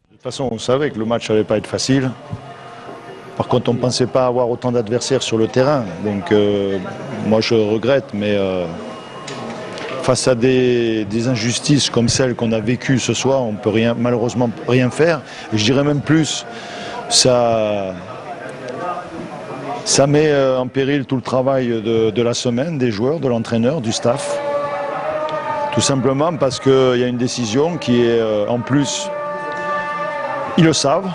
De toute façon, on savait que le match n'allait pas être facile. Par contre, on ne pensait pas avoir autant d'adversaires sur le terrain. Donc, moi, je regrette, mais face à des injustices comme celles qu'on a vécues ce soir, on ne peut malheureusement rien faire. Et je dirais même plus, ça met en péril tout le travail de la semaine, des joueurs, de l'entraîneur, du staff. Tout simplement parce qu'il y a une décision qui est, en plus, ils le savent,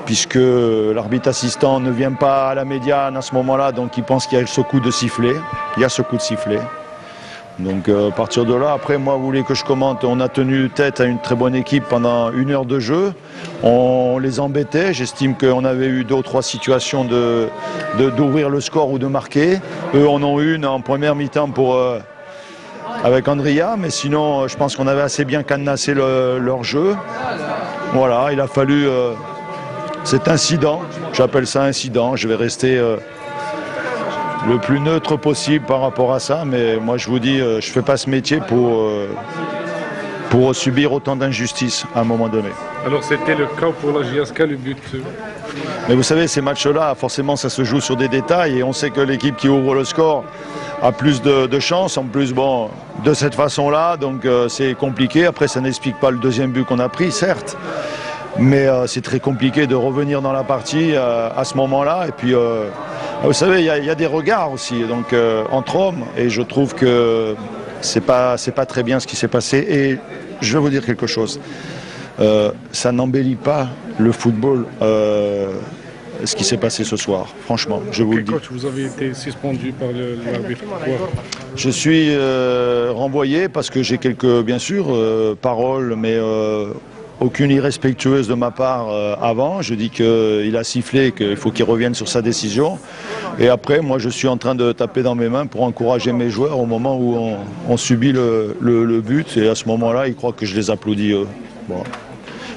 puisque l'arbitre assistant ne vient pas à la médiane à ce moment-là, donc il pense qu'il y a ce coup de sifflet. Il y a ce coup de sifflet. Donc à partir de là, après, moi, vous voulez que je commente, on a tenu tête à une très bonne équipe pendant 1 heure de jeu. On les embêtait, j'estime qu'on avait eu 2 ou 3 situations d'ouvrir le score ou de marquer. Eux en ont une en première mi-temps avec Andria, mais sinon, je pense qu'on avait assez bien cadenassé leur jeu. Voilà, il a fallu cet incident, j'appelle ça incident, je vais rester le plus neutre possible par rapport à ça, mais moi je vous dis, je ne fais pas ce métier pour subir autant d'injustices à un moment donné. Alors c'était le cas pour la JSK, le but. Mais vous savez, ces matchs-là, forcément ça se joue sur des détails et on sait que l'équipe qui ouvre le score a plus de chance, en plus bon, de cette façon-là, donc c'est compliqué. Après ça n'explique pas le deuxième but qu'on a pris, certes, mais c'est très compliqué de revenir dans la partie à ce moment-là. Et puis vous savez, il y a des regards aussi, donc entre hommes, et je trouve que c'est pas très bien ce qui s'est passé. Et je vais vous dire quelque chose, ça n'embellit pas le football, ce qui s'est passé ce soir, franchement, je vous le dis. Coach, vous avez été suspendu par l'arbitre. Je suis renvoyé parce que j'ai quelques, bien sûr, paroles, mais aucune irrespectueuse de ma part avant. Je dis qu'il a sifflé, qu'il faut qu'il revienne sur sa décision. Et après, moi, je suis en train de taper dans mes mains pour encourager mes joueurs au moment où on subit le but. Et à ce moment-là, ils croient que je les applaudis. Bon.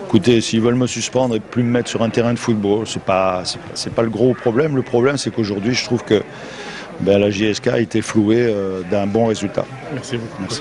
Écoutez, s'ils veulent me suspendre et plus me mettre sur un terrain de football, c'est pas le gros problème. Le problème, c'est qu'aujourd'hui, je trouve que la JSK a été flouée d'un bon résultat. Merci beaucoup. Merci.